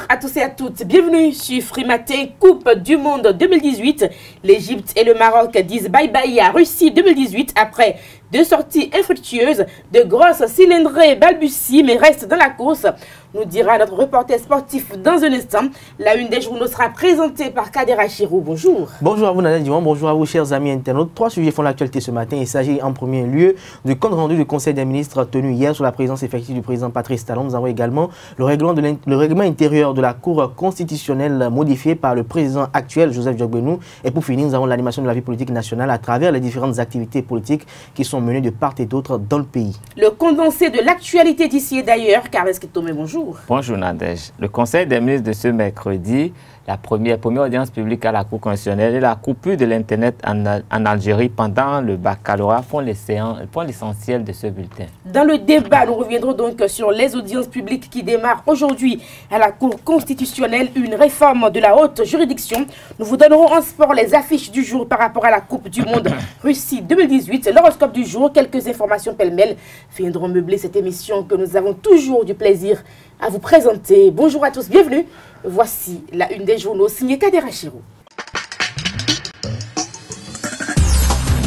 à tous et à toutes, bienvenue sur Free Matin, Coupe du Monde 2018. L'Égypte et le Maroc disent bye-bye à Russie 2018 après deux sorties infructueuses, de grosses cylindrées balbutient mais restent dans la course. Nous dira notre reporter sportif dans un instant. La une des journaux sera présentée par Kader Achirou. Bonjour. Bonjour à vous Nadine Diwan, bonjour à vous chers amis internautes. Trois sujets font l'actualité ce matin. Il s'agit en premier lieu du compte rendu du Conseil des ministres tenu hier sous la présidence effective du président Patrice Talon. Nous avons également le règlement intérieur de la Cour constitutionnelle modifié par le président actuel Joseph Diogbenou. Et pour finir, nous avons l'animation de la vie politique nationale à travers les différentes activités politiques qui sont menées de part et d'autre dans le pays. Le condensé de l'actualité d'ici et d'ailleurs, Carles Tomé, bonjour. Bonjour Nadège. Le Conseil des ministres de ce mercredi, la première audience publique à la Cour constitutionnelle et la coupure de l'Internet en Algérie pendant le baccalauréat font l'essentiel de ce bulletin. Dans le débat, nous reviendrons donc sur les audiences publiques qui démarrent aujourd'hui à la Cour constitutionnelle, une réforme de la haute juridiction. Nous vous donnerons en sport les affiches du jour par rapport à la Coupe du Monde Russie 2018, l'horoscope du jour, quelques informations pêle-mêle viendront meubler cette émission que nous avons toujours du plaisir à vous présenter. Bonjour à tous, bienvenue. Voici la une des journaux signée Kader Achirou.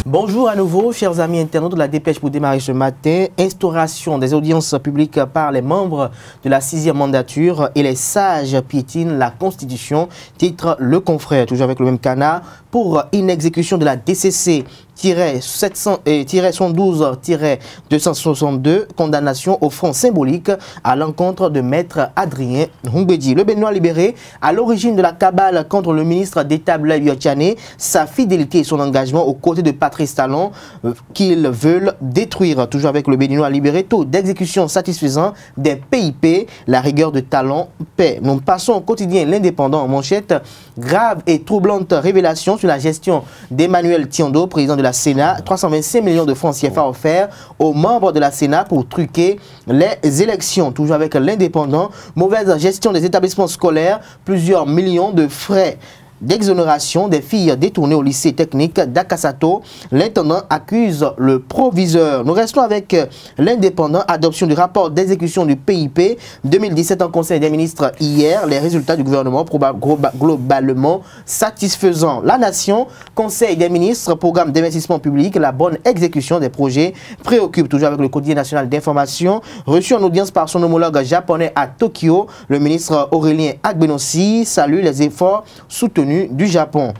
Bonjour à nouveau, chers amis internautes de la dépêche pour démarrer ce matin. Instauration des audiences publiques par les membres de la 6e mandature et les sages piétinent la Constitution. Titre Le Confrère, toujours avec le même canard, pour inexécution de la DCC. 112-262, condamnation au front symbolique à l'encontre de maître Adrien Humbedi. Le Béninois libéré à l'origine de la cabale contre le ministre d'État Blaise Diagne, sa fidélité et son engagement aux côtés de Patrice Talon qu'ils veulent détruire. Toujours avec le Béninois libéré, taux d'exécution satisfaisant des PIP, la rigueur de Talon paie. Nous passons au quotidien L'Indépendant en manchette. Grave et troublante révélation sur la gestion d'Emmanuel Thiondo, président de la Sénat. 325 millions de francs CFA offerts aux membres de la Sénat pour truquer les élections. Toujours avec L'Indépendant, mauvaise gestion des établissements scolaires, plusieurs millions de frais d'exonération des filles détournées au lycée technique d'Akasato. L'intendant accuse le proviseur. Nous restons avec L'Indépendant. Adoption du rapport d'exécution du PIP 2017 en Conseil des ministres hier. Les résultats du gouvernement globalement satisfaisants. La Nation, Conseil des ministres, programme d'investissement public, la bonne exécution des projets préoccupe. Toujours avec le quotidien national d'information. Reçu en audience par son homologue japonais à Tokyo, le ministre Aurélien Agbenossi salue les efforts soutenus du Japon.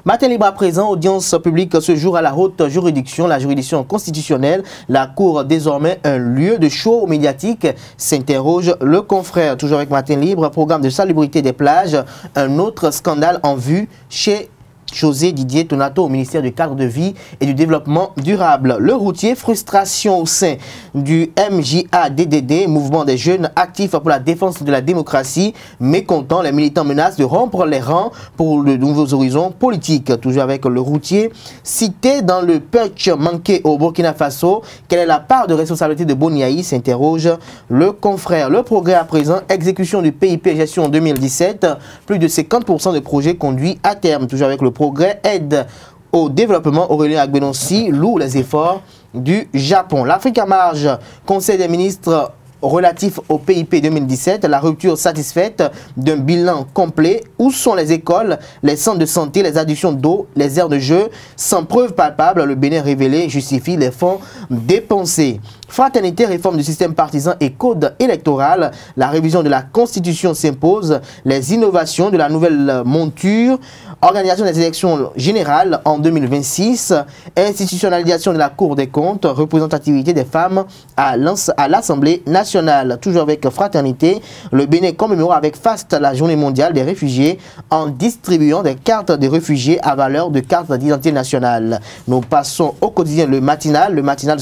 Matin libre à présent, audience publique ce jour à la haute juridiction, la juridiction constitutionnelle. La Cour désormais un lieu de show médiatique, s'interroge le confrère. Toujours avec Matin libre, programme de salubrité des plages, un autre scandale en vue chez José Didier Tonato au ministère du cadre de vie et du développement durable. Le routier, frustration au sein du MJADDD, mouvement des jeunes actifs pour la défense de la démocratie. Mécontents, les militants menacent de rompre les rangs pour de nouveaux horizons politiques. Toujours avec le routier, cité dans le putsch manqué au Burkina Faso, quelle est la part de responsabilité de Boniaï, s'interroge le confrère. Le progrès à présent, exécution du PIP gestion 2017, plus de 50% de projets conduits à terme. Toujours avec le progrès, aide au développement, Aurélien Agbenossi loue les efforts du Japon. L'Afrique à marge, Conseil des ministres relatif au PIP 2017, la rupture satisfaite d'un bilan complet. Où sont les écoles, les centres de santé, les adductions d'eau, les aires de jeu? Sans preuve palpable, le Bénin révélé justifie les fonds dépensés. Fraternité, réforme du système partisan et code électoral. La révision de la Constitution s'impose. Les innovations de la nouvelle monture. Organisation des élections générales en 2026. Institutionnalisation de la Cour des comptes. Représentativité des femmes à l'Assemblée nationale. Toujours avec Fraternité, le Bénin commémore avec faste la journée mondiale des réfugiés en distribuant des cartes de réfugiés à valeur de carte d'identité nationale. Nous passons au quotidien le matinal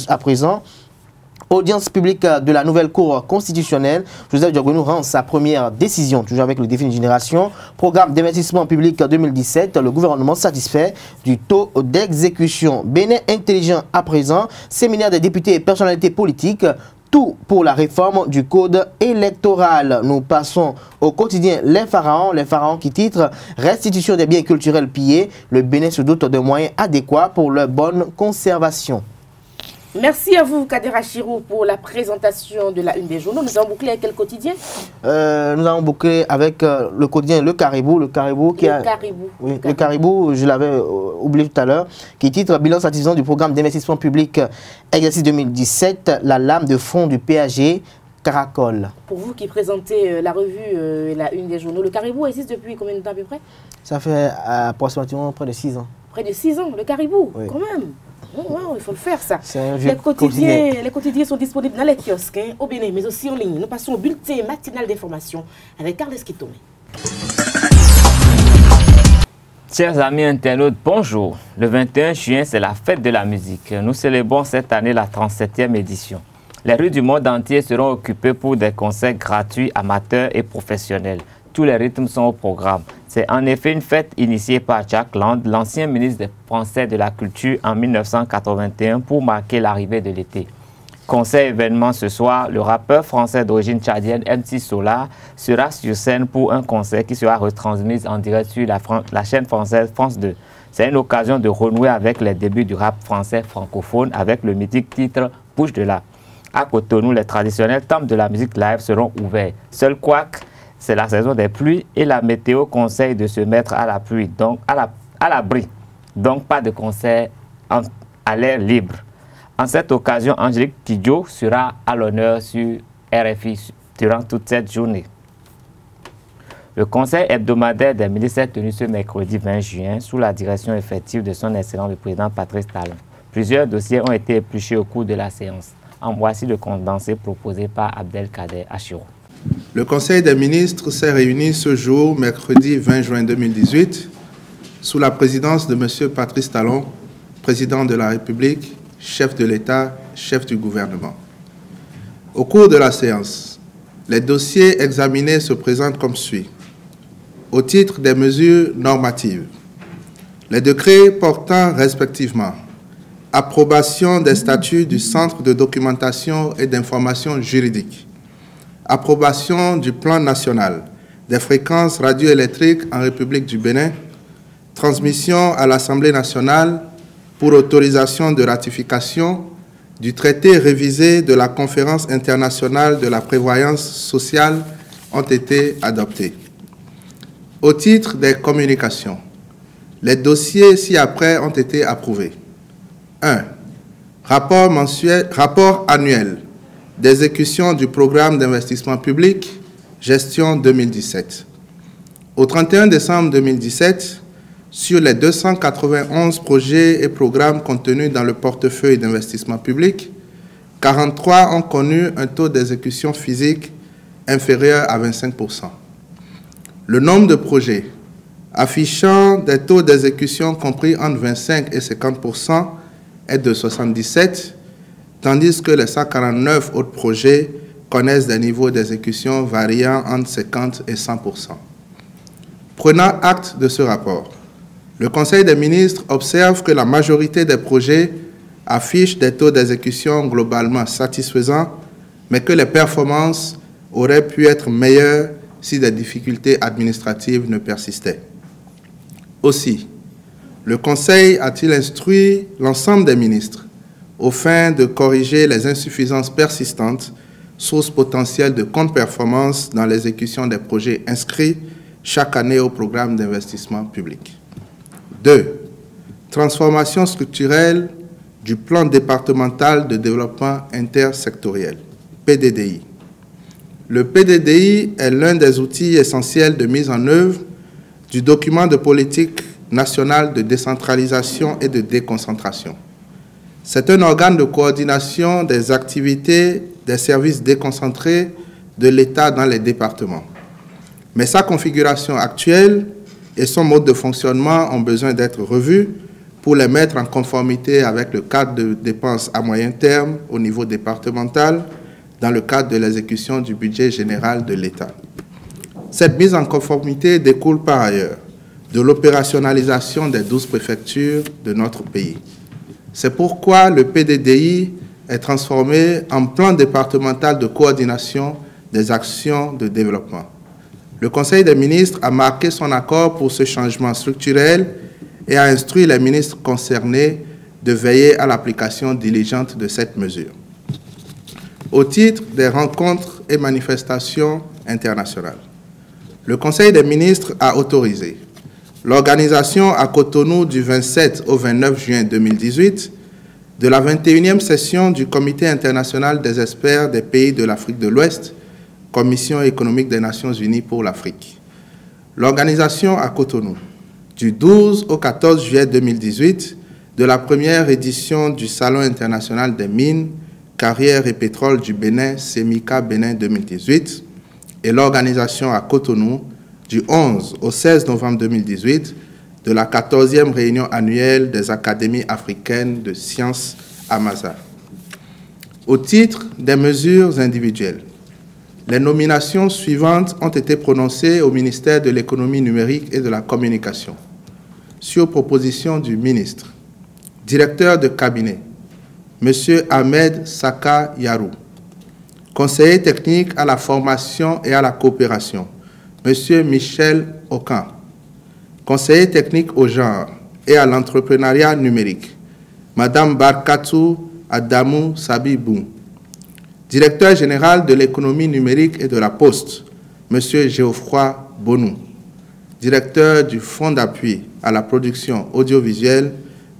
à présent. Audience publique de la nouvelle Cour constitutionnelle. Joseph Diogbenou rend sa première décision, toujours avec le défi d'une génération. Programme d'investissement public 2017, le gouvernement satisfait du taux d'exécution. Bénin intelligent à présent, séminaire des députés et personnalités politiques. Tout pour la réforme du code électoral. Nous passons au quotidien Les Pharaons qui titre Restitution des biens culturels pillés. Le Bénin se dote de moyens adéquats pour leur bonne conservation. Merci à vous, Kader Achirou, pour la présentation de la une des journaux. Nous avons bouclé avec quel quotidien? Nous avons bouclé avec le quotidien Le Caribou. Le Caribou, le Caribou, je l'avais oublié tout à l'heure, qui titre Bilan satisfaisant du programme d'investissement public exercice 2017, la lame de fond du PAG. Caracol. Pour vous qui présentez la revue et la une des journaux, le Caribou existe depuis combien de temps à peu près? Ça fait approximativement près de 6 ans. Près de 6 ans, le Caribou, oui. Quand même. Oh, il faut le faire ça. Les quotidiens sont disponibles dans les kiosques, au Bénin, mais aussi en ligne. Nous passons au bulletin matinal d'information avec Carles Kitome. Chers amis internautes, bonjour. Le 21 juin, c'est la fête de la musique. Nous célébrons cette année la 37e édition. Les rues du monde entier seront occupées pour des concerts gratuits, amateurs et professionnels. Tous les rythmes sont au programme. C'est en effet une fête initiée par Jack Land, l'ancien ministre français de la Culture en 1981 pour marquer l'arrivée de l'été. Concert événement ce soir, le rappeur français d'origine tchadienne MC Solar sera sur scène pour un concert qui sera retransmis en direct sur la chaîne française France 2. C'est une occasion de renouer avec les débuts du rap français francophone avec le mythique titre « Bouge de là ». À Cotonou, les traditionnels temples de la musique live seront ouverts. Seul couac, c'est la saison des pluies et la météo conseille de se mettre à la pluie, donc à l'abri. Donc pas de concert à l'air libre. En cette occasion, Angélique Kidjo sera à l'honneur sur RFI durant toute cette journée. Le conseil hebdomadaire des ministres est tenu ce mercredi 20 juin sous la direction effective de son excellent le président Patrice Talon. Plusieurs dossiers ont été épluchés au cours de la séance. En voici le condensé proposé par Abdelkader Achirou. Le Conseil des ministres s'est réuni ce jour, mercredi 20 juin 2018, sous la présidence de M. Patrice Talon, président de la République, chef de l'État, chef du gouvernement. Au cours de la séance, les dossiers examinés se présentent comme suit. Au titre des mesures normatives, les décrets portant respectivement approbation des statuts du Centre de documentation et d'information juridique, approbation du plan national des fréquences radioélectriques en République du Bénin, transmission à l'Assemblée nationale pour autorisation de ratification du traité révisé de la Conférence internationale de la prévoyance sociale ont été adoptés. Au titre des communications, les dossiers ci-après ont été approuvés. 1. Rapport annuel d'exécution du programme d'investissement public, gestion 2017. Au 31 décembre 2017, sur les 291 projets et programmes contenus dans le portefeuille d'investissement public, 43 ont connu un taux d'exécution physique inférieur à 25%. Le nombre de projets affichant des taux d'exécution compris entre 25 et 50% est de 77, tandis que les 149 autres projets connaissent des niveaux d'exécution variant entre 50 et 100%. Prenant acte de ce rapport, le Conseil des ministres observe que la majorité des projets affichent des taux d'exécution globalement satisfaisants, mais que les performances auraient pu être meilleures si des difficultés administratives ne persistaient. Aussi, le Conseil a-t-il instruit l'ensemble des ministres aux fins de corriger les insuffisances persistantes, sources potentielles de contre-performance dans l'exécution des projets inscrits chaque année au programme d'investissement public. 2. Transformation structurelle du plan départemental de développement intersectoriel, PDDI. Le PDDI est l'un des outils essentiels de mise en œuvre du document de politique nationale de décentralisation et de déconcentration. C'est un organe de coordination des activités des services déconcentrés de l'État dans les départements. Mais sa configuration actuelle et son mode de fonctionnement ont besoin d'être revus pour les mettre en conformité avec le cadre de dépenses à moyen terme au niveau départemental dans le cadre de l'exécution du budget général de l'État. Cette mise en conformité découle par ailleurs de l'opérationnalisation des 12 préfectures de notre pays. C'est pourquoi le PDDI est transformé en plan départemental de coordination des actions de développement. Le Conseil des ministres a marqué son accord pour ce changement structurel et a instruit les ministres concernés de veiller à l'application diligente de cette mesure. Au titre des rencontres et manifestations internationales, le Conseil des ministres a autorisé l'organisation à Cotonou du 27 au 29 juin 2018 de la 21e session du Comité international des experts des pays de l'Afrique de l'Ouest, Commission économique des Nations unies pour l'Afrique. L'organisation à Cotonou du 12 au 14 juillet 2018 de la première édition du Salon international des mines, carrières et pétrole du Bénin, SEMICA Bénin 2018, et l'organisation à Cotonou du 11 au 16 novembre 2018 de la 14e réunion annuelle des Académies africaines de sciences à Maza. Au titre des mesures individuelles, les nominations suivantes ont été prononcées au ministère de l'économie numérique et de la communication, sur proposition du ministre. Directeur de cabinet, M. Ahmed Saka Yarou. Conseiller technique à la formation et à la coopération, M. Michel Okan. Conseiller technique au genre et à l'entrepreneuriat numérique, Mme Barkatou Adamou Sabibou. Directeur général de l'économie numérique et de la Poste, M. Geoffroy Bonou. Directeur du Fonds d'appui à la production audiovisuelle,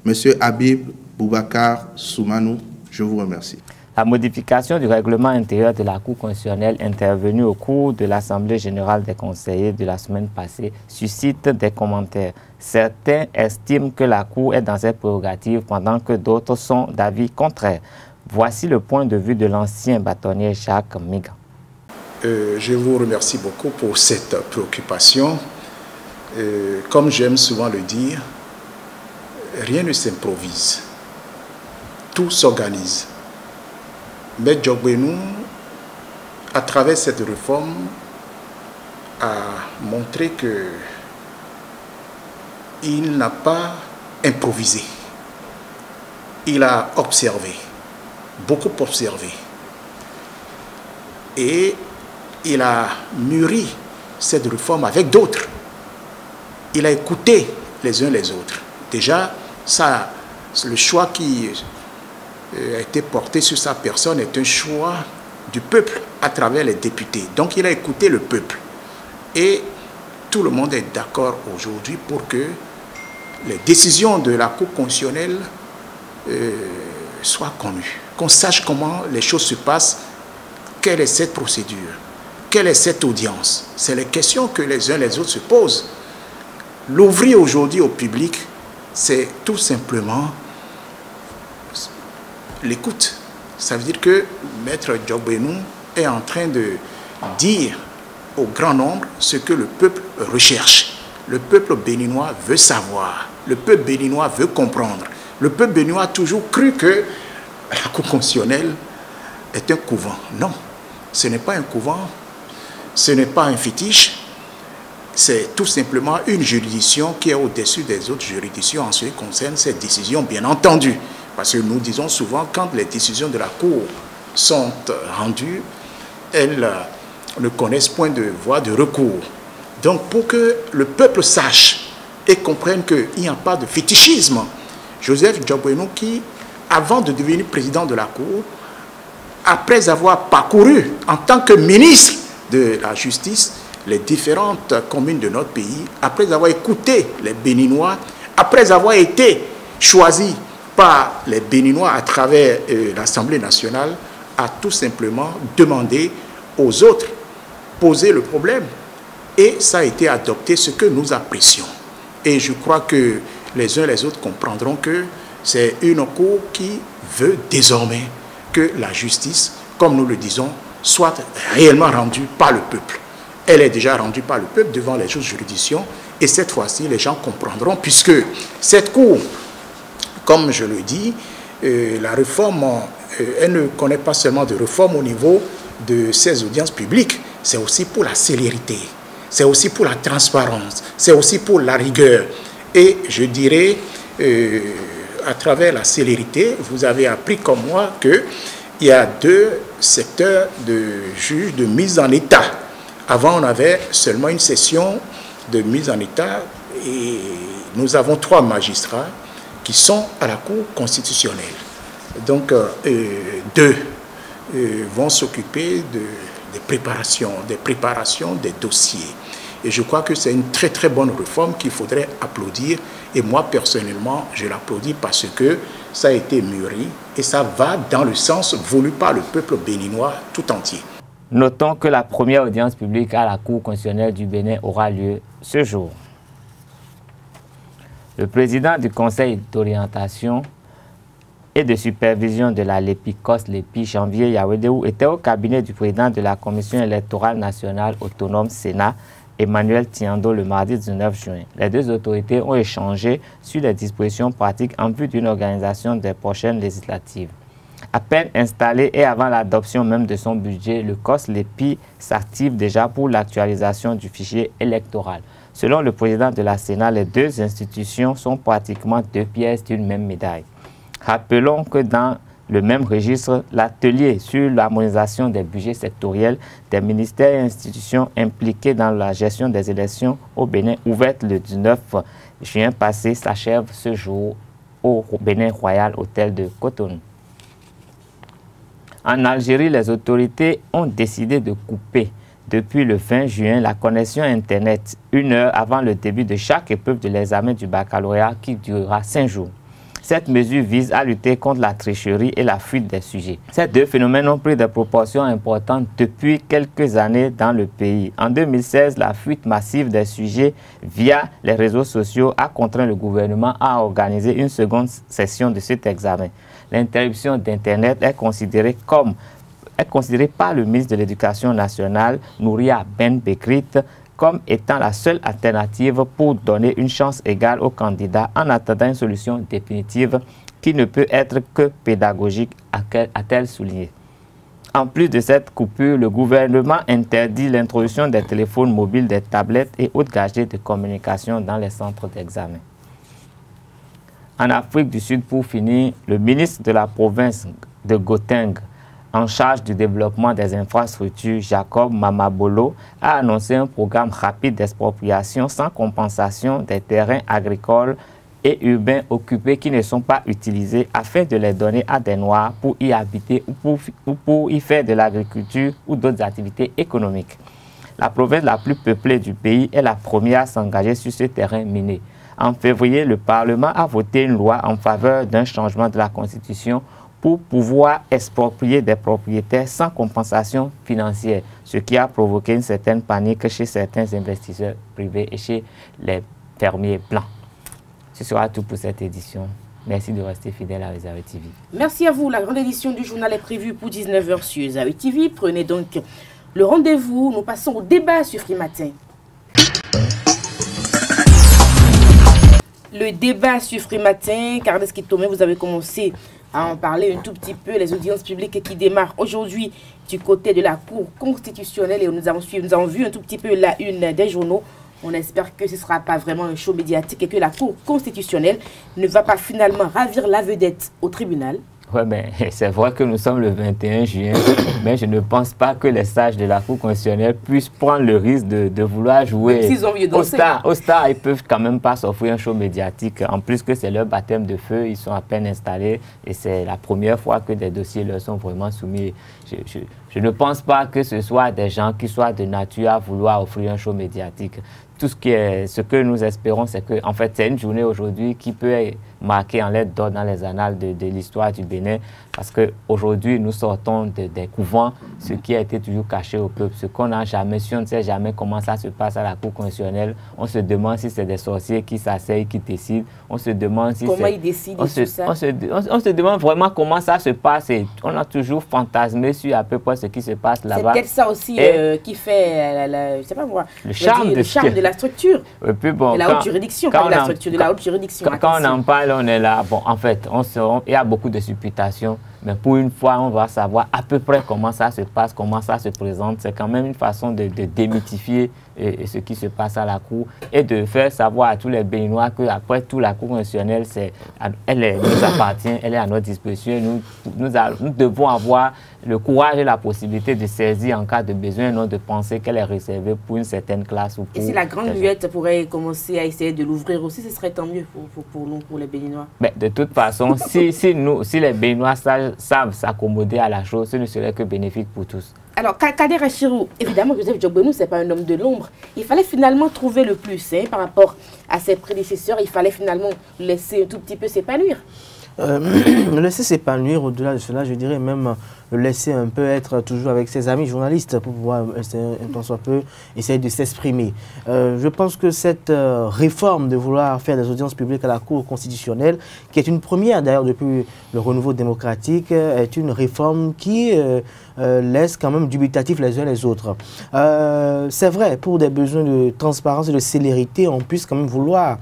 M. Habib Boubacar Soumanou. Je vous remercie. La modification du règlement intérieur de la Cour constitutionnelle intervenue au cours de l'Assemblée générale des conseillers de la semaine passée suscite des commentaires. Certains estiment que la Cour est dans ses prérogatives pendant que d'autres sont d'avis contraire. Voici le point de vue de l'ancien bâtonnier Jacques Migan. Je vous remercie beaucoup pour cette préoccupation. Comme j'aime souvent le dire, rien ne s'improvise. Tout s'organise. Mais Djogbenou, à travers cette réforme, a montré que il n'a pas improvisé. Il a observé, beaucoup observé. Et il a mûri cette réforme avec d'autres. Il a écouté les uns les autres. Déjà, ça, le choix qui a été porté sur sa personne est un choix du peuple à travers les députés. Donc il a écouté le peuple. Et tout le monde est d'accord aujourd'hui pour que les décisions de la Cour constitutionnelle soient connues. Qu'on sache comment les choses se passent, quelle est cette procédure, quelle est cette audience. C'est les questions que les uns les autres se posent. L'ouvrir aujourd'hui au public, c'est tout simplement l'écoute. Ça veut dire que Maître Djogbenou est en train de dire au grand nombre ce que le peuple recherche. Le peuple béninois veut savoir. Le peuple béninois veut comprendre. Le peuple béninois a toujours cru que la Cour constitutionnelle est un couvent. Non, ce n'est pas un couvent, ce n'est pas un fétiche. C'est tout simplement une juridiction qui est au-dessus des autres juridictions en ce qui concerne ces décisions, bien entendu. Parce que nous disons souvent, quand les décisions de la Cour sont rendues, elles ne connaissent point de voie de recours. Donc, pour que le peuple sache et comprenne qu'il n'y a pas de fétichisme, Joseph Djogbenou, qui, avant de devenir président de la Cour, après avoir parcouru en tant que ministre de la Justice les différentes communes de notre pays, après avoir écouté les Béninois, après avoir été choisi par les Béninois à travers l'Assemblée nationale, a tout simplement demandé aux autres poser le problème. Et ça a été adopté, ce que nous apprécions. Et je crois que les uns les autres comprendront que c'est une cour qui veut désormais que la justice, comme nous le disons, soit réellement rendue par le peuple. Elle est déjà rendue par le peuple devant les autres juridictions. Et cette fois-ci, les gens comprendront, puisque cette cour, comme je le dis, la réforme, elle ne connaît pas seulement de réforme au niveau de ses audiences publiques, c'est aussi pour la célérité, c'est aussi pour la transparence, c'est aussi pour la rigueur. Et je dirais, à travers la célérité, vous avez appris comme moi qu'il y a deux secteurs de juges de mise en état. Avant, on avait seulement une session de mise en état et nous avons 3 magistrats qui sont à la Cour constitutionnelle. Donc, deux vont s'occuper des préparations des dossiers. Et je crois que c'est une très très bonne réforme qu'il faudrait applaudir. Et moi, personnellement, je l'applaudis parce que ça a été mûri et ça va dans le sens voulu par le peuple béninois tout entier. Notons que la première audience publique à la Cour constitutionnelle du Bénin aura lieu ce jour. Le président du Conseil d'orientation et de supervision de la LEPICOS, l'EPI, Janvier Yawedeu, était au cabinet du président de la Commission électorale nationale autonome Sénat, Emmanuel Tiando, le mardi 19 juin. Les deux autorités ont échangé sur les dispositions pratiques en vue d'une organisation des prochaines législatives. À peine installé et avant l'adoption même de son budget, le COS-LEPI s'active déjà pour l'actualisation du fichier électoral. Selon le président de la Sénat, les deux institutions sont pratiquement deux pièces d'une même médaille. Rappelons que dans le même registre, l'atelier sur l'harmonisation des budgets sectoriels des ministères et institutions impliqués dans la gestion des élections au Bénin, ouverte le 19 juin passé, s'achève ce jour au Bénin Royal Hôtel de Cotonou. En Algérie, les autorités ont décidé de couper depuis le 20 juin la connexion Internet 1 heure avant le début de chaque épreuve de l'examen du baccalauréat qui durera 5 jours. Cette mesure vise à lutter contre la tricherie et la fuite des sujets. Ces deux phénomènes ont pris des proportions importantes depuis quelques années dans le pays. En 2016, la fuite massive des sujets via les réseaux sociaux a contraint le gouvernement à organiser une seconde session de cet examen. L'interruption d'Internet est considérée par le ministre de l'Éducation nationale, Nouria Ben Bekrit, comme étant la seule alternative pour donner une chance égale aux candidats en attendant une solution définitive qui ne peut être que pédagogique, a-t-elle souligné. En plus de cette coupure, le gouvernement interdit l'introduction des téléphones mobiles, des tablettes et autres gadgets de communication dans les centres d'examen. En Afrique du Sud, pour finir, le ministre de la province de Gauteng, en charge du développement des infrastructures, Jacob Mamabolo, a annoncé un programme rapide d'expropriation sans compensation des terrains agricoles et urbains occupés qui ne sont pas utilisés afin de les donner à des Noirs pour y habiter ou pour y faire de l'agriculture ou d'autres activités économiques. La province la plus peuplée du pays est la première à s'engager sur ce terrain miné. En février, le Parlement a voté une loi en faveur d'un changement de la Constitution pour pouvoir exproprier des propriétaires sans compensation financière, ce qui a provoqué une certaine panique chez certains investisseurs privés et chez les fermiers blancs. Ce sera tout pour cette édition. Merci de rester fidèle à Zawi TV. Merci à vous. La grande édition du journal est prévue pour 19 h sur Zawi TV. Prenez donc le rendez-vous. Nous passons au débat sur Free Matin. Le débat sur Free Matin, Carles Kitomé, vous avez commencé à en parler un tout petit peu, les audiences publiques qui démarrent aujourd'hui du côté de la Cour constitutionnelle et nous avons vu un tout petit peu la une des journaux. On espère que ce ne sera pas vraiment un show médiatique et que la Cour constitutionnelle ne va pas finalement ravir la vedette au tribunal. Oui, mais c'est vrai que nous sommes le 21 juin, mais je ne pense pas que les sages de la Cour constitutionnelle puissent prendre le risque de vouloir jouer au star. Ils peuvent quand même pas s'offrir un show médiatique. En plus que c'est leur baptême de feu, ils sont à peine installés et c'est la première fois que des dossiers leur sont vraiment soumis. Je ne pense pas que ce soit des gens qui soient de nature à vouloir offrir un show médiatique. Tout ce que nous espérons, c'est que en fait, c'est une journée aujourd'hui qui peut marquer en lettres d'or dans les annales de l'histoire du Bénin, parce qu'aujourd'hui, nous sortons des couvents, ce qui a été toujours caché au peuple, ce qu'on n'a jamais su, on ne sait jamais comment ça se passe à la Cour constitutionnelle. On se demande si c'est des sorciers qui s'asseyent, qui décident. On se demande si comment ils décident tout ça. On se demande vraiment comment ça se passe et on a toujours fantasmé sur à peu près ce qui se passe là-bas. C'est peut-être ça aussi qui fait, je sais pas moi, le charme de la structure, et puis bon, de la haute juridiction, pas de la structure de la haute juridiction. Quand on en parle, on est là. Bon, en fait, il y a beaucoup de supputations. Mais pour une fois, on va savoir à peu près comment ça se passe, comment ça se présente. C'est quand même une façon de démythifier ce qui se passe à la Cour et de faire savoir à tous les Béninois qu'après tout, la Cour constitutionnelle, nous appartient, elle est à notre disposition. Nous devons avoir le courage et la possibilité de saisir en cas de besoin, non de penser qu'elle est réservée pour une certaine classe. Ou pour et si la grande muette pourrait commencer à essayer de l'ouvrir aussi, ce serait tant mieux pour nous, pour les Béninois. Mais de toute façon, si les Béninois savent s'accommoder à la chose, ce ne serait que bénéfique pour tous. Alors, Kader Achirou, évidemment, Joseph Djogbenou, ce n'est pas un homme de l'ombre. Il fallait finalement trouver le plus par rapport à ses prédécesseurs. Il fallait finalement laisser un tout petit peu s'épanouir. Le laisser s'épanouir, au-delà de cela, je dirais même le laisser un peu être toujours avec ses amis journalistes pour pouvoir essayer de s'exprimer. Je pense que cette réforme de vouloir faire des audiences publiques à la Cour constitutionnelle, qui est une première d'ailleurs depuis le renouveau démocratique, est une réforme qui laisse quand même dubitatif les uns les autres. C'est vrai, pour des besoins de transparence et de célérité, on puisse quand même vouloir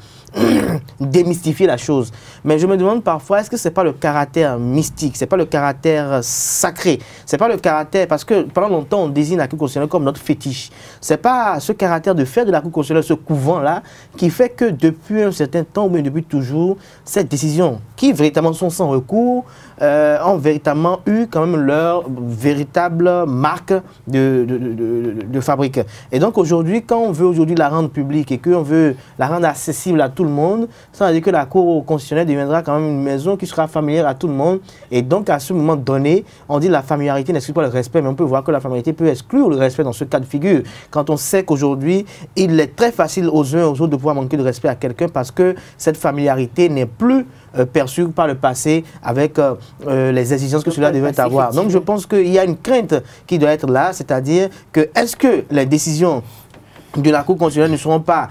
démystifier la chose. Mais je me demande parfois, est-ce que ce n'est pas le caractère mystique, ce n'est pas le caractère sacré, c'est pas le caractère, parce que pendant longtemps on désigne la Cour constitutionnelle comme notre fétiche. C'est pas ce caractère de faire de la Cour constitutionnelle ce couvent-là qui fait que depuis un certain temps, ou bien depuis toujours, cette décision, qui véritablement sont sans recours, ont véritablement eu quand même leur véritable marque de fabrique. Et donc aujourd'hui, quand on veut aujourd'hui la rendre publique et qu'on veut la rendre accessible à tout le monde, ça veut dire que la Cour constitutionnelle deviendra quand même une maison qui sera familière à tout le monde. Et donc à ce moment donné, on dit la familiarité n'exclut pas le respect, mais on peut voir que la familiarité peut exclure le respect dans ce cas de figure. Quand on sait qu'aujourd'hui, il est très facile aux uns et aux autres de pouvoir manquer de respect à quelqu'un parce que cette familiarité n'est plus perçue par le passé avec les exigences que cela devait avoir. Donc je pense qu'il y a une crainte qui doit être là, c'est-à-dire que est-ce que les décisions de la Cour constitutionnelle ne seront pas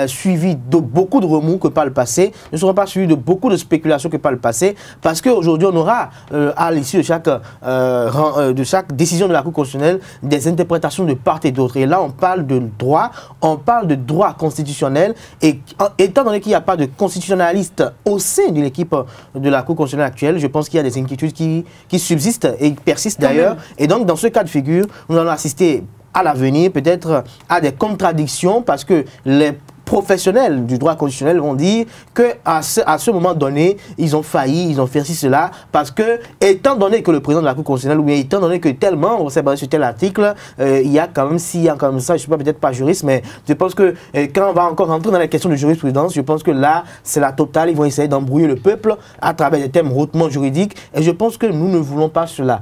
suivis de beaucoup de remous que par le passé, ne seront pas suivis de beaucoup de spéculations que par le passé, parce qu'aujourd'hui on aura à l'issue de chaque décision de la Cour constitutionnelle des interprétations de part et d'autre. Et là on parle de droit constitutionnel, et étant donné qu'il n'y a pas de constitutionnaliste au sein de l'équipe de la Cour constitutionnelle actuelle, je pense qu'il y a des inquiétudes qui subsistent et persistent d'ailleurs. Et donc dans ce cas de figure, nous allons assister à l'avenir peut-être à des contradictions parce que les professionnels du droit constitutionnel vont dire qu'à ce moment donné, ils ont failli, ils ont fait ci, cela, parce que, étant donné que le président de la Cour constitutionnelle, ou bien étant donné que tel membre s'est basé sur tel article, il y a quand même, s'il y a comme ça, je ne suis peut-être pas juriste, mais je pense que quand on va encore rentrer dans les questions de jurisprudence, je pense que là, c'est la totale, ils vont essayer d'embrouiller le peuple à travers des thèmes hautement juridiques, et je pense que nous ne voulons pas cela.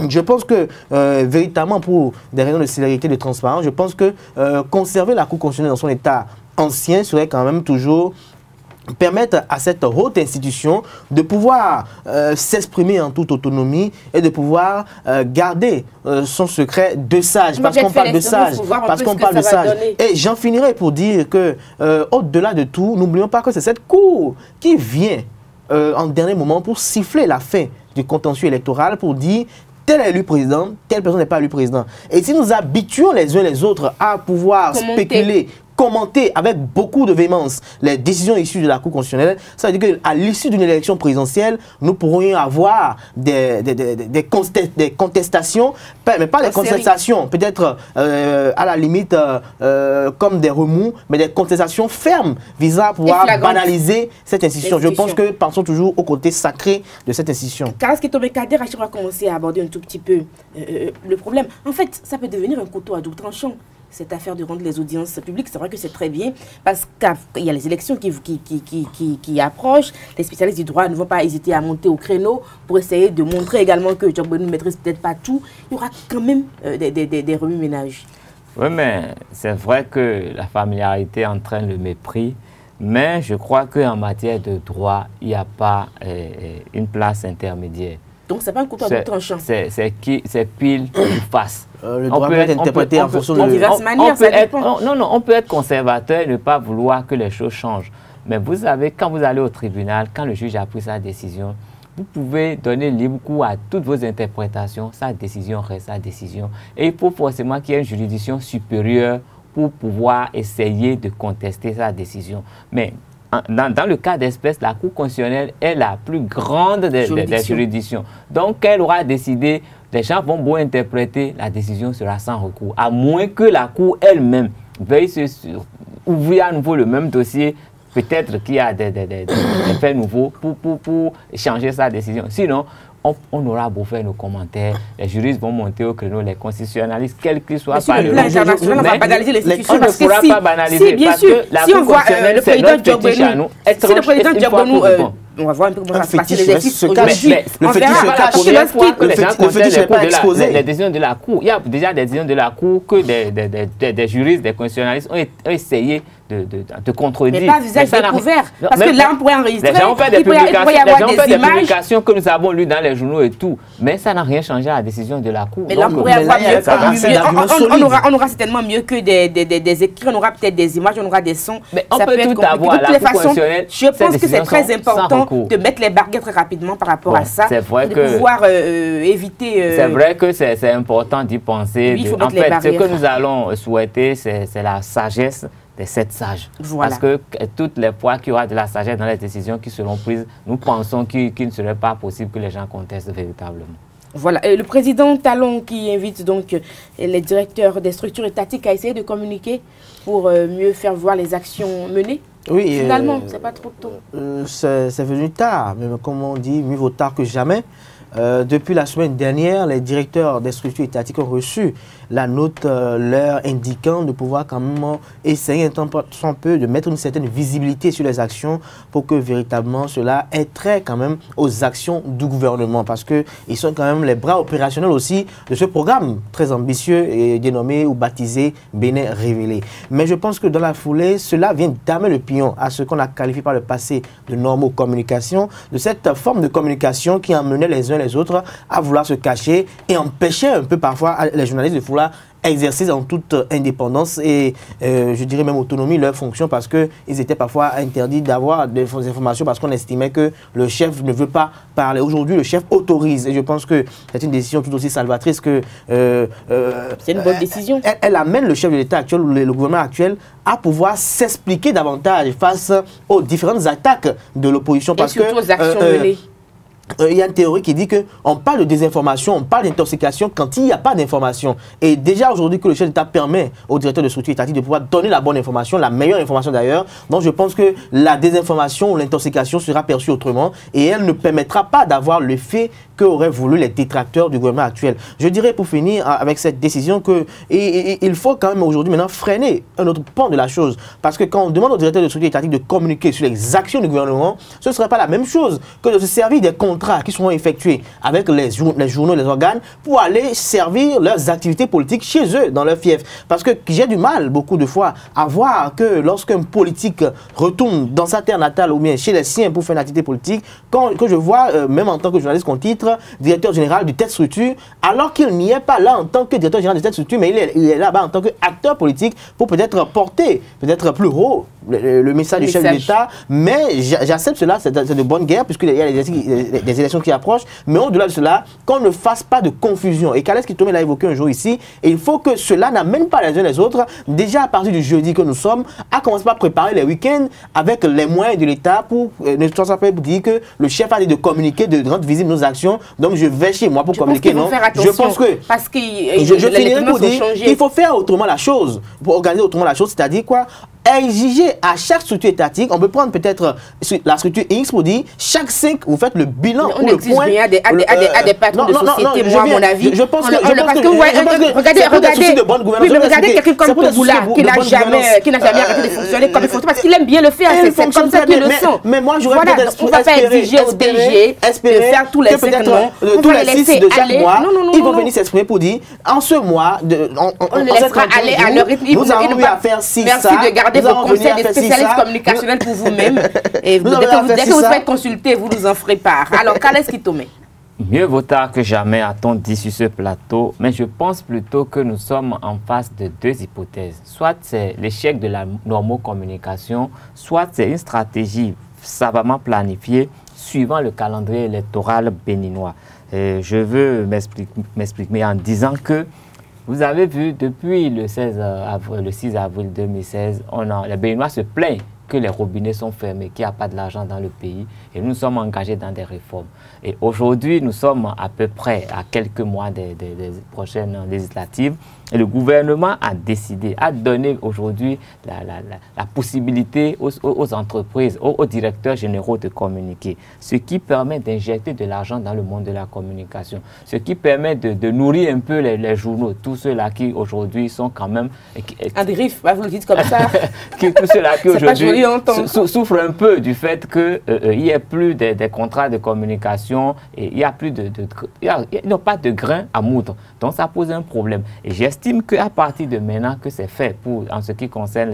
Je pense que, véritablement, pour des raisons de célérité, de transparence, je pense que conserver la Cour constitutionnelle dans son état ancien serait quand même toujours permettre à cette haute institution de pouvoir s'exprimer en toute autonomie et de pouvoir garder son secret de sage, parce qu'on parle de sage, Et j'en finirai pour dire que au-delà de tout, n'oublions pas que c'est cette Cour qui vient en dernier moment pour siffler la fin du contentieux électoral, pour dire tel est élu président, telle personne n'est pas élu président. Et si nous habituons les uns les autres à pouvoir spéculer, commenter avec beaucoup de véhémence les décisions issues de la Cour constitutionnelle, ça veut dire qu'à l'issue d'une élection présidentielle, nous pourrions avoir des contestations, mais pas des contestations, peut-être à la limite comme des remous, mais des contestations fermes visant à pouvoir banaliser cette institution. Je pense que pensons toujours au côté sacré de cette institution. Karas Ketome Kader va commencer à aborder un tout petit peu le problème. En fait, ça peut devenir un couteau à double tranchant. Cette affaire de rendre les audiences publiques, c'est vrai que c'est très bien parce qu'il y a les élections qui approchent. Les spécialistes du droit ne vont pas hésiter à monter au créneau pour essayer de montrer également que Djogbenou ne maîtrise peut-être pas tout. Il y aura quand même des remue-ménages. Oui, mais c'est vrai que la familiarité entraîne le mépris, mais je crois qu'en matière de droit, il n'y a pas une place intermédiaire. Donc, ce n'est pas un couteau à double tranchant. C'est pile ou face. Le droit peut être interprété en fonction de diverses manières, ça dépend. Non, on peut être conservateur et ne pas vouloir que les choses changent. Mais vous savez, quand vous allez au tribunal, quand le juge a pris sa décision, vous pouvez donner libre cours à toutes vos interprétations. Sa décision reste sa décision. Et il faut forcément qu'il y ait une juridiction supérieure pour pouvoir essayer de contester sa décision. Mais dans le cas d'espèce, la Cour constitutionnelle est la plus grande des juridictions. Donc, elle aura décidé, les gens vont beau interpréter, la décision sera sans recours, à moins que la Cour elle-même veuille ouvrir à nouveau le même dossier. Peut-être qu'il y a des faits nouveaux pour changer sa décision. Sinon, on aura beau faire nos commentaires, les juristes vont monter au créneau, les constitutionnalistes, quels qu'ils soient. Sur le plan international, on va banaliser les institutions. On ne pourra pas banaliser parce que la Cour constitutionnelle, c'est notre fétiche à nous. Si le président Diogbenou, on va voir un peu comment ça se passe l'exercice aujourd'hui. Le fétiche n'est pas la première fois que les gens contestent les décisions de la Cour. Il y a déjà des décisions de la Cour que des juristes, des constitutionnalistes ont essayé de contredire. Mais pas visage découvert. Parce que là, on pourrait enregistrer. Les gens ont fait des publications que nous avons lues dans les journaux et tout. Mais ça n'a rien changé à la décision de la Cour. Mais là, on pourrait avoir mieux. On aura certainement mieux que des écrits. On aura peut-être des images, on aura des sons. Mais on peut tout avoir. De toutes les façons, je pense que c'est très important de mettre les barrières très rapidement par rapport à ça. C'est vrai de pouvoir éviter. C'est vrai que c'est important d'y penser. En fait, ce que nous allons souhaiter, c'est la sagesse des 7 sages. Voilà. Parce que toutes les fois qu'il y aura de la sagesse dans les décisions qui seront prises, nous pensons qu'il ne serait pas possible que les gens contestent véritablement. Voilà. Et le président Talon qui invite donc les directeurs des structures étatiques à essayer de communiquer pour mieux faire voir les actions menées. Oui. Finalement, c'est pas trop tôt. C'est venu tard, mais comme on dit, mieux vaut tard que jamais. Depuis la semaine dernière, les directeurs des structures étatiques ont reçu la note leur indiquant de pouvoir quand même essayer un temps soit peu de mettre une certaine visibilité sur les actions pour que véritablement cela ait trait quand même aux actions du gouvernement parce qu'ils sont quand même les bras opérationnels aussi de ce programme très ambitieux et dénommé ou baptisé Bénin Révélé. Mais je pense que dans la foulée, cela vient damer le pion à ce qu'on a qualifié par le passé de normocommunication, de cette forme de communication qui emmenait les uns les autres à vouloir se cacher et empêchait un peu parfois les journalistes de vouloir exercer en toute indépendance et je dirais même autonomie leur fonction parce qu'ils étaient parfois interdits d'avoir des informations parce qu'on estimait que le chef ne veut pas parler. Aujourd'hui, le chef autorise et je pense que c'est une décision tout aussi salvatrice que... c'est une bonne décision. Elle amène le chef de l'État actuel ou le gouvernement actuel à pouvoir s'expliquer davantage face aux différentes attaques de l'opposition. Et surtout aux actions menées. Il y a une théorie qui dit qu'on parle de désinformation, on parle d'intoxication quand il n'y a pas d'information. Et déjà aujourd'hui que le chef d'État permet au directeur de structure étatique de pouvoir donner la bonne information, la meilleure information d'ailleurs. Donc je pense que la désinformation ou l'intoxication sera perçue autrement et elle ne permettra pas d'avoir l'effet qu'auraient voulu les détracteurs du gouvernement actuel. Je dirais pour finir avec cette décision qu'il faut quand même aujourd'hui maintenant freiner un autre pan de la chose. Parce que quand on demande au directeur de structure étatique de communiquer sur les actions du gouvernement, ce ne serait pas la même chose que de se servir des contrats qui seront effectués avec les journaux, les organes, pour aller servir leurs activités politiques chez eux, dans leur fief. Parce que j'ai du mal, beaucoup de fois, à voir que lorsqu'un politique retourne dans sa terre natale ou bien chez les siens pour faire une activité politique, quand je vois, même en tant que journaliste qu'on titre, directeur général du tête structure, alors qu'il n'y est pas là en tant que directeur général de tête structure, mais il est là-bas en tant qu'acteur politique pour peut-être porter, peut-être plus haut, le message du chef de l'État. Mais j'accepte cela, c'est de bonne guerre, puisqu'il y a des élections qui approchent, mais au-delà de cela, qu'on ne fasse pas de confusion. Et Kales Kitome l'a évoqué un jour ici, et il faut que cela n'amène pas les uns les autres, déjà à partir du jeudi que nous sommes, à commencer par préparer les week-ends avec les moyens de l'État pour ne pas dire que le chef a dit de communiquer, de rendre visible nos actions, donc je vais chez moi pour communiquer. Non, je pense que parce que je finirai pour dire qu'il faut faire autrement la chose, pour organiser autrement la chose, c'est-à-dire quoi? Exiger à chaque structure étatique, on peut prendre peut-être la structure X pour dire chaque 5, vous faites le bilan ou le point. On exige à des patrons de société, moi, à mon avis. Je pense que regardez quelqu'un comme Toboula qui n'a jamais arrêté de fonctionner comme il faut, parce qu'il aime bien le faire, c'est comme ça qu'ils le sont. Mais moi, j'aurais peut-être on ne va pas exiger au DG de faire tous les 5 mois, tous les 6 de chaque mois, ils vont venir s'exprimer pour dire en ce mois, on les laissera aller à leur rythme. Nous avons eu à faire 6 Merci de garder vos conseils des spécialistes communicationnels pour vous-même. Et dès que vous faites consulter, vous nous en ferez part. Alors, Kales Kitome. Mieux vaut tard que jamais, a-t-on dit sur ce plateau, mais je pense plutôt que nous sommes en face de 2 hypothèses. Soit c'est l'échec de la normocommunication, soit c'est une stratégie savamment planifiée suivant le calendrier électoral béninois. Et je veux m'expliquer en disant que vous avez vu, depuis le 6 avril 2016, les Béninois se plaignent que les robinets sont fermés, qu'il n'y a pas de l'argent dans le pays et nous sommes engagés dans des réformes. Et aujourd'hui, nous sommes à peu près à quelques mois des prochaines législatives et le gouvernement a décidé, a donné aujourd'hui la possibilité aux entreprises, aux directeurs généraux de communiquer, ce qui permet d'injecter de l'argent dans le monde de la communication, ce qui permet de nourrir un peu les journaux, tous ceux-là qui aujourd'hui sont quand même... En dérive, vous le dites comme ça. Tous ceux-là qui aujourd'hui souffrent un peu du fait qu'il n'y ait plus des contrats de communication et il n'y a plus ils n'ont pas de grain à moudre. Donc ça pose un problème. Et j'estime qu'à partir de maintenant que c'est fait en ce qui concerne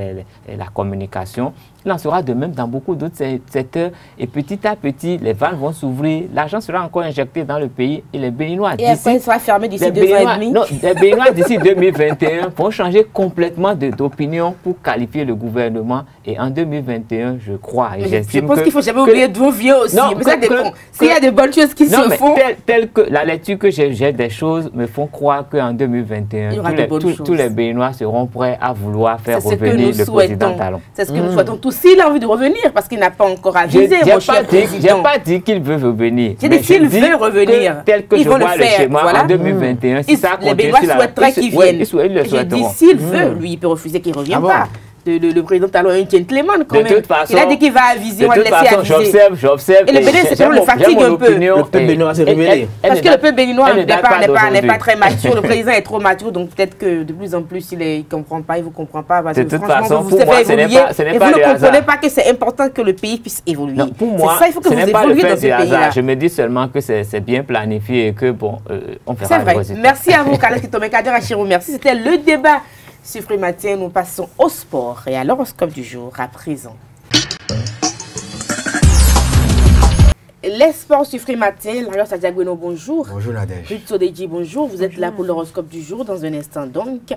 la communication, il en sera de même dans beaucoup d'autres secteurs. Et petit à petit, les vannes vont s'ouvrir, l'argent sera encore injecté dans le pays et les Béninois... Et après, il sera fermé d'ici 2 ans et demi. Non, les Béninois d'ici 2021 vont changer complètement d'opinion pour qualifier le gouvernement. Et en 2021, je crois, et j'estime je pense qu'il ne faut jamais oublier de vos vieux aussi. Non, mais ça dépend. S'il y a de bonnes choses qui se font... Tel que la lecture que j'ai des choses me font croire qu'en 2021, tous les Béninois seront prêts à vouloir faire revenir le président Talon. C'est ce que nous souhaitons tous. S'il a envie de revenir, parce qu'il n'a pas encore avisé, mon cher président. Je n'ai pas dit qu'il veut revenir. J'ai dit qu'il veut revenir. Tel que je vois le schéma en 2021, si ça continue... Les Béninois souhaiteraient qu'il vienne. J'ai dit s'il veut, lui, il peut refuser qu'il ne revienne pas. Le président Talon est un gentleman quand même. De toute façon, il a dit qu'il va aviser, on va le laisser aviser. J'observe. Et le Bénin, c'est le fatigue un peu. Le peuple béninois s'est révélé. Parce que le peuple béninois n'est pas très mature. Le président est trop mature, donc peut-être que de plus en plus, il ne comprend pas, il ne vous comprend pas. Parce que de toute façon, pour moi, ce n'est pas et vous ne comprenez pas que c'est important que le pays puisse évoluer. Pour moi, ce n'est pas le fait du hasard. Je me dis seulement que c'est bien planifié et que, bon, on verra le résultat. Merci à vous, Khaled Kitome Kader Achirou. Merci. C'était le débat. Sur Free Matin, nous passons au sport et à l'horoscope du jour à présent. Les sports sur Free Matin, Larios Adiagweno, bonjour. Bonjour Nadège. Ruth Sodeji, bonjour. Vous êtes là pour l'horoscope du jour dans un instant donc.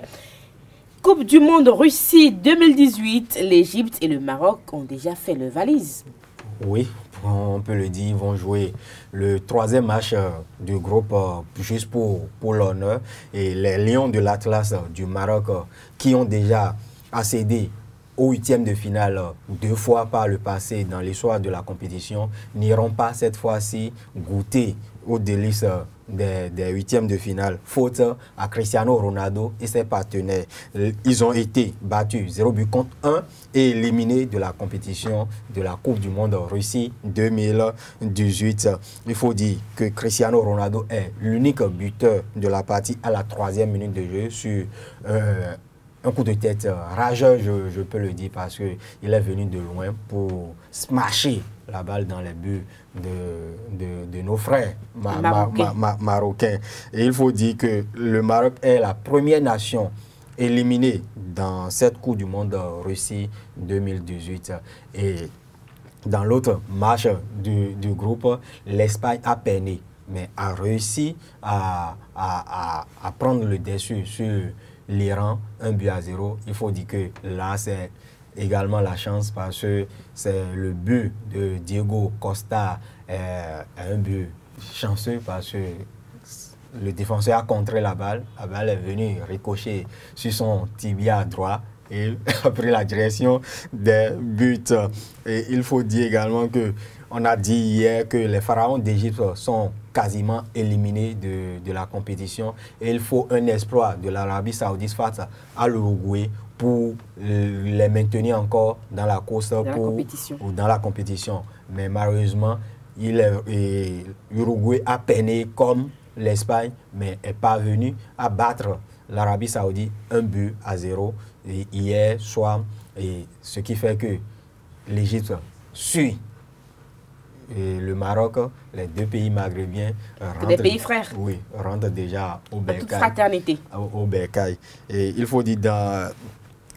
Coupe du monde Russie 2018, l'Égypte et le Maroc ont déjà fait le valise. Oui, on peut le dire, ils vont jouer le 3e match du groupe juste pour l'honneur. Et les Lions de l'Atlas du Maroc qui ont déjà accédé au 8e de finale 2 fois par le passé dans l'histoire de la compétition n'iront pas cette fois-ci goûter aux délices des 8e de finale, faute à Cristiano Ronaldo et ses partenaires. Ils ont été battus 0 but contre 1 et éliminés de la compétition de la Coupe du Monde Russie 2018. Il faut dire que Cristiano Ronaldo est l'unique buteur de la partie à la 3e minute de jeu sur un coup de tête rageur, je peux le dire, parce qu'il est venu de loin pour smasher la balle dans les buts de nos frères marocains. Et il faut dire que le Maroc est la première nation éliminée dans cette Coupe du Monde Russie 2018. Et dans l'autre match du groupe, l'Espagne a peiné, mais a réussi à prendre le dessus sur l'Iran, 1 but à 0. Il faut dire que là, c'est également la chance parce que c'est le but de Diego Costa, un but chanceux parce que le défenseur a contré la balle est venue ricocher sur son tibia droit et a pris la direction des buts. Et il faut dire également que on a dit hier que les pharaons d'Égypte sont quasiment éliminés de la compétition et il faut un exploit de l'Arabie Saoudite face à l'Uruguay pour les maintenir encore dans la course ou dans la compétition. Mais malheureusement, l'Uruguay a peiné comme l'Espagne, mais est parvenu à battre l'Arabie Saoudite 1 but à 0 hier soir, et ce qui fait que l'Égypte suit et le Maroc, les deux pays maghrébiens, des pays frères. Oui, rentrent déjà au bercail. Toute fraternité. Au bercail. Et il faut dire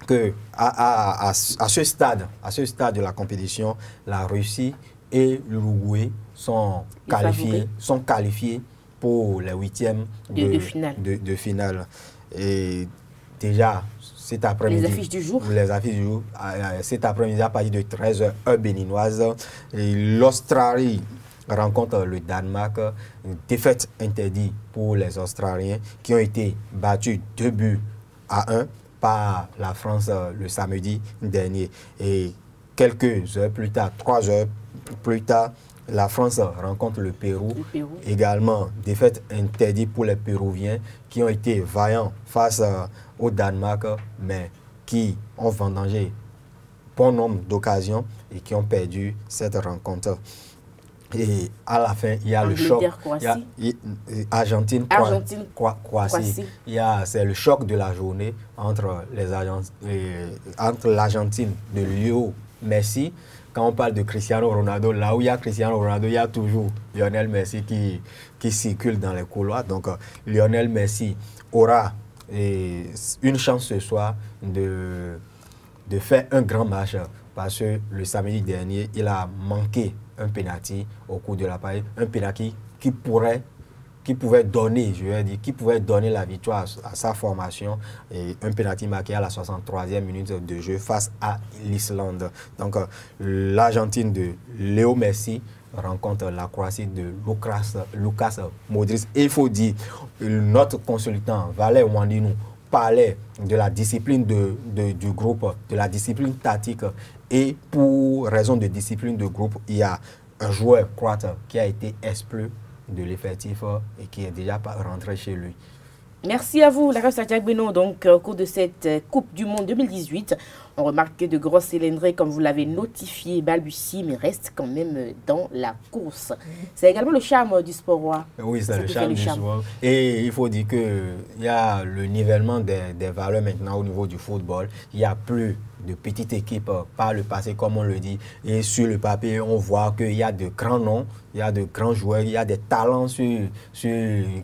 que à ce stade de la compétition, la Russie et l'Uruguay sont qualifiés pour les 8e de finale. Et déjà, cet après-midi, les affiches du jour. Cet après-midi, à partir de 13h, heure béninoise, l'Australie rencontre le Danemark. Une défaite interdite pour les Australiens qui ont été battus 2 buts à 1 par la France le samedi dernier. Et quelques heures plus tard, 3 heures plus tard, la France rencontre le Pérou. Également, défaite interdite pour les Péruviens qui ont été vaillants face au Danemark, mais qui ont vendangé bon nombre d'occasions et qui ont perdu cette rencontre. Et à la fin, il y a le choc. Argentine-Croatie. C'est le choc de la journée entre l'Argentine de Léo Messi. Quand on parle de Cristiano Ronaldo, là où il y a Cristiano Ronaldo, il y a toujours Lionel Messi qui circule dans les couloirs. Donc Lionel Messi aura une chance ce soir de faire un grand match parce que le samedi dernier, il a manqué un penalty au cours de la partie, un penalty qui pouvait donner, je vais dire, qui pouvait donner la victoire à sa formation, et un penalty marqué à la 63e minute de jeu face à l'Islande. Donc l'Argentine de Léo Messi rencontre la Croatie de Lucas Modric. Et il faut dire, notre consultant Valère Wandinou parlait de la discipline du groupe, de la discipline tactique, et pour raison de discipline de groupe, il y a un joueur croate qui a été exclu de l'effectif et qui est déjà rentré chez lui. Merci à vous, Larios Adjadjabeno. Donc, au cours de cette Coupe du Monde 2018, on remarque que de grosses cylindrées, comme vous l'avez notifié, balbutient, mais restent quand même dans la course. C'est également le charme du sport roi. Oui, c'est le charme du sport. Et il faut dire qu'il y a le nivellement des valeurs maintenant au niveau du football. Il n'y a plus de petites équipes par le passé, comme on le dit. Et sur le papier, on voit qu'il y a de grands noms, il y a de grands joueurs, il y a des talents qui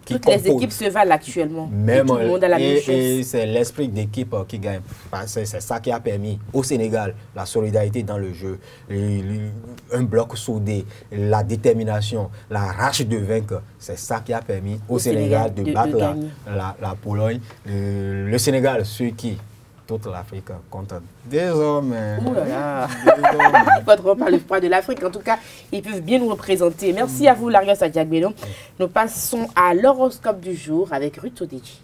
toutes les équipes se valent actuellement. Même, tout le monde a la même chose. Et c'est l'esprit d'équipe qui gagne. C'est ça qui a permis au Sénégal la solidarité dans le jeu, un bloc soudé, la détermination, la rage de vaincre. C'est ça qui a permis au Sénégal de battre la Pologne. Le Sénégal, ceux qui toute l'Afrique compte désormais. Ouh là là. Pas trop par le froid de l'Afrique. En tout cas, ils peuvent bien nous représenter. Merci à vous, Larios Adjadjabeno. Nous passons à l'horoscope du jour avec Ruth Odeji.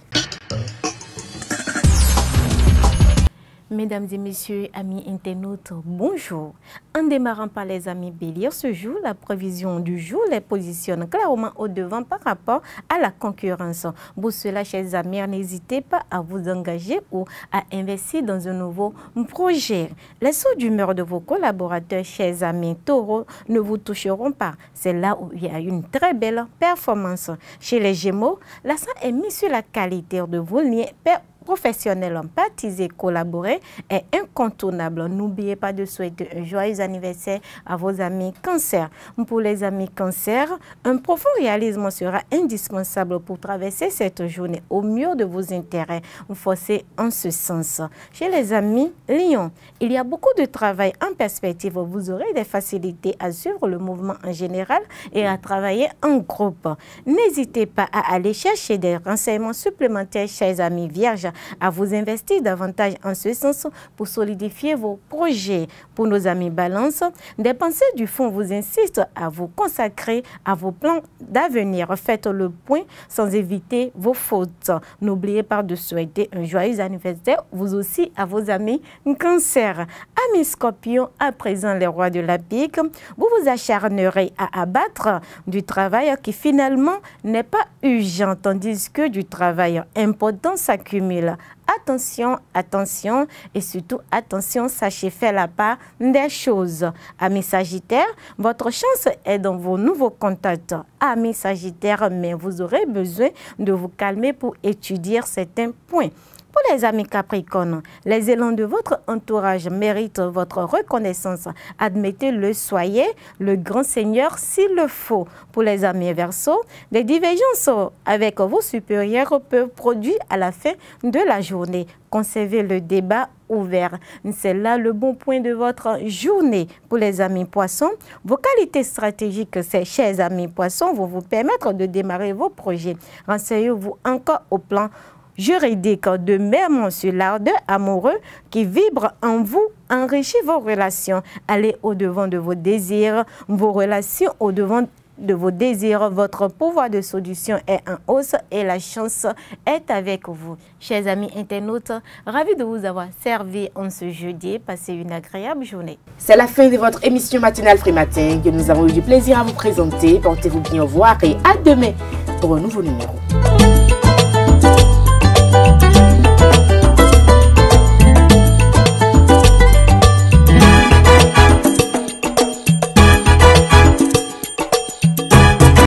Mesdames et messieurs, amis internautes, bonjour. En démarrant par les amis Bélier, ce jour, la prévision du jour les positionne clairement au devant par rapport à la concurrence. Pour cela, chers amis, n'hésitez pas à vous engager ou à investir dans un nouveau projet. Les sauts d'humeur de vos collaborateurs, chers amis Taureaux, ne vous toucheront pas. C'est là où il y a une très belle performance. Chez les Gémeaux, l'accent est mis sur la qualité de vos liens professionnels, empathiser, collaborer est incontournable. N'oubliez pas de souhaiter un joyeux anniversaire à vos amis Cancer. Pour les amis Cancer, un profond réalisme sera indispensable pour traverser cette journée au mieux de vos intérêts. Vous forcez en ce sens. Chez les amis Lion, il y a beaucoup de travail en perspective. Vous aurez des facilités à suivre le mouvement en général et à travailler en groupe. N'hésitez pas à aller chercher des renseignements supplémentaires, chers amis Vierges, à vous investir davantage en ce sens pour solidifier vos projets. Pour nos amis Balance, des pensées du fond vous incitent à vous consacrer à vos plans d'avenir. Faites le point sans éviter vos fautes. N'oubliez pas de souhaiter un joyeux anniversaire, vous aussi, à vos amis Cancer. Amis Scorpion, à présent les rois de la pique, vous vous acharnerez à abattre du travail qui finalement n'est pas urgent, tandis que du travail important s'accumule. Attention, attention et surtout attention, sachez faire la part des choses. Amis Sagittaire, votre chance est dans vos nouveaux contacts. Amis Sagittaire, mais vous aurez besoin de vous calmer pour étudier certains points. Pour les amis Capricorne, les élans de votre entourage méritent votre reconnaissance. Admettez-le, soyez le grand seigneur s'il le faut. Pour les amis Verseau, des divergences avec vos supérieurs peuvent produire à la fin de la journée. Conservez le débat ouvert. C'est là le bon point de votre journée. Pour les amis Poissons, vos qualités stratégiques, ces chers amis Poissons, vont vous permettre de démarrer vos projets. Renseignez-vous encore au plan juridique, de même sur l'ardeur amoureux qui vibre en vous, enrichit vos relations. Allez au-devant de vos désirs, vos relations au-devant de vos désirs, votre pouvoir de solution est en hausse et la chance est avec vous. Chers amis internautes, ravi de vous avoir servi en ce jeudi. Passez une agréable journée. C'est la fin de votre émission matinale Frématin que nous avons eu du plaisir à vous présenter. Portez-vous bien, au revoir et à demain pour un nouveau numéro.